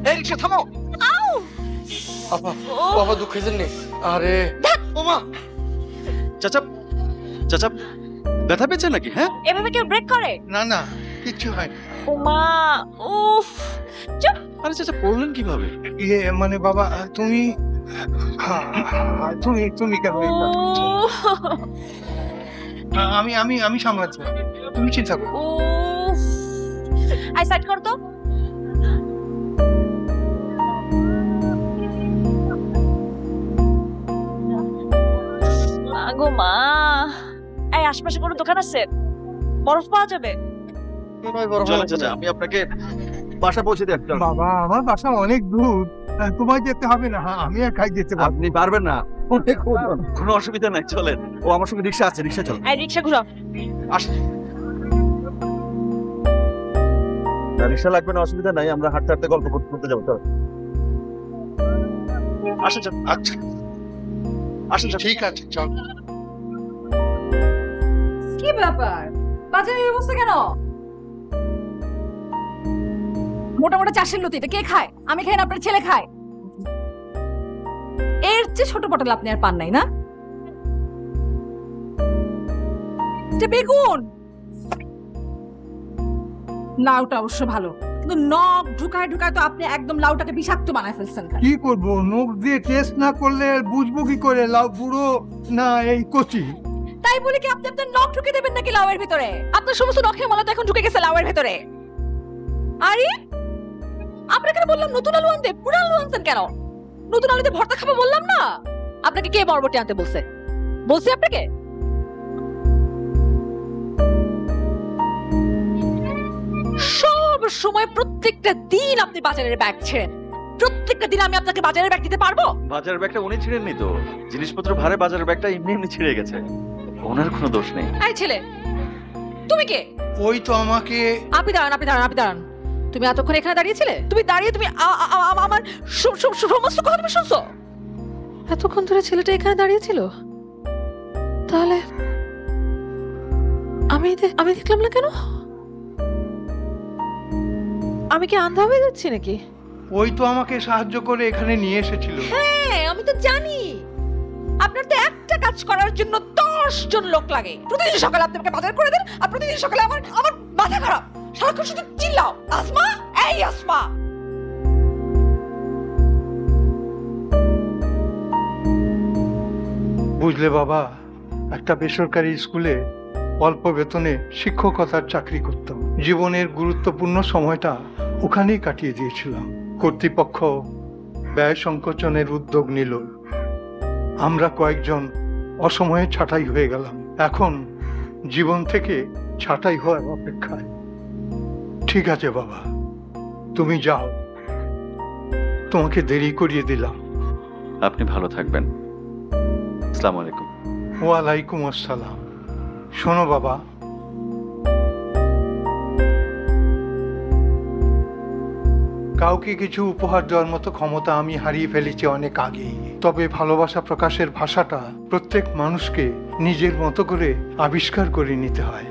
এই রিকশা থামো। বাবা বাবা দুঃখের নেই। আরে ওমা চাচা চাচা ব্যথা পেয়েছে নাকি? হ্যাঁ এভাবে কেউ ব্রেক করে? না না কিচ্ছু হয় না। ওমা উফ চুপ। আরে চাচা পড়লেন কিভাবে? ইয়ে মানে বাবা তুমি তুমি তুমি কেন আমি আমি আমি সামলাচ্ছি, তুমি চিন্তা করো। উফ আই সাইড কর তো। আগো মা, এই আশপাশে কোনো দোকান আছে? বরফ পাওয়া যাবে? চলেন চাচা, আমি আপনাকে বাসা পৌঁছে দিই। বাবা আমার বাসা অনেক দূর, তোমায় যেতে হবে না। আমি একাই যেতে পারবো। আপনি পারবেন না, কোনো অসুবিধা নাই, চলেন। ও আমার সঙ্গে রিক্সা আছে, রিক্সা চল। এই রিকশা ঘুরাও। রিক্সা লাগবে না, অসুবিধা নাই, আমরা হাঁটতে হাঁটতে গল্প করতে যাবো। চল আসেন। আচ্ছা আসেন ঠিক আছে চল। কি ব্যাপার, বাজারের অবস্থা কেন? মোটা মোটা চাষের লতি, এটা কে খায়? আমি খাই না আপনার ছেলে খায়? এর চেয়ে ছোট পটল আপনি আর পান নাই না? বেগুন লাউটা অবশ্য ভালো, কিন্তু নখ ঢুকায় ঢুকায় তো আপনি একদম লাউটাকে বিষাক্ত বানায় ফেলছেন। কি করবো, নখ দিয়ে টেস্ট না করলে বুঝবো কি করে লাউ বুড়ো না এই কচি? তাই বলে কি আপনি আপনার নখ ঢুকে দেবেন নাকি লাউয়ের ভিতরে? আপনার সমস্ত নখের মলা তো এখন ঢুকে গেছে লাউয়ের ভিতরে। আরে আপনাকে বললাম নতুন আলু আনতে, পুরো আলু আনছেন কেন? নতুন আলুতে ভর্তা খাবো বললাম না? আপনাকে কে বরবটি আনতে বলছে? বলছি আপনাকে? সব সময় প্রত্যেকটা দিন আপনি বাজারের ব্যাগ ছেড়েন। প্রত্যেকটা দিন আমি আপনাকে বাজারের ব্যাগ দিতে পারবো? বাজারের ব্যাগটা উনি ছিঁড়েননি তো, জিনিসপত্র ভারে বাজারের ব্যাগটা এমনি এমনি ছিঁড়ে গেছে, ওনার কোনো দোষ নেই। এই ছেলে তুমি কে? ওই তো আমাকে। আপনি দাঁড়ান, আপনি দাঁড়ান, আপনি দাঁড়ান। তুমি এতক্ষণ এখানে দাঁড়িয়েছিলে? তুমি দাঁড়িয়ে তুমি আমার সমস্ত কথা তুমি শুনছো? এতক্ষণ ধরে ছেলেটা এখানে দাঁড়িয়েছিল, তাহলে আমি দেখলাম না কেন? আমি কি আন্ধা হয়ে যাচ্ছি নাকি? ওই তো আমাকে সাহায্য করে এখানে নিয়ে এসেছিল। হ্যাঁ আমি তো জানি, আপনার তো একটা কাজ করার জন্য 10 জন লোক লাগে। প্রতিদিন সকালে আপনি আমাকে বাজার করে দেন, আর প্রতিদিন সকালে আমার মাথা খারাপ, সারাক্ষণ শুধু চিল্লাও আসমা, এই আসমা। বুঝলে বাবা, একটা বেসরকারি স্কুলে অল্প বেতনে শিক্ষকতার চাকরি করতাম। জীবনের গুরুত্বপূর্ণ সময়টা ওখানেই কাটিয়ে দিয়েছিলাম। কর্তৃপক্ষ ব্যয় সংকোচনের উদ্যোগ নিল, আমরা কয়েকজন অসময়ে ছাঁটাই হয়ে গেলাম। এখন জীবন থেকে ছাঁটাই হওয়ার অপেক্ষায়। ঠিক আছে বাবা, তুমি যাও, তোমাকে দেরি করিয়ে দিলাম। আপনি ভালো থাকবেন। আসসালামু আলাইকুম। ওয়ালাইকুম আসসালাম। শোনো বাবা, কাউকে কিছু উপহার দেওয়ার মতো ক্ষমতা আমি হারিয়ে ফেলেছি অনেক আগেই। তবে ভালোবাসা প্রকাশের ভাষাটা প্রত্যেক মানুষকে নিজের মতো করে আবিষ্কার করে নিতে হয়।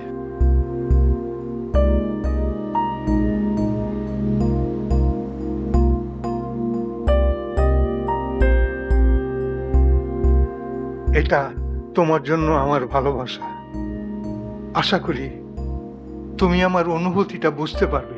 এটা তোমার জন্য আমার ভালোবাসা। আশা করি তুমি আমার অনুভূতিটা বুঝতে পারবে।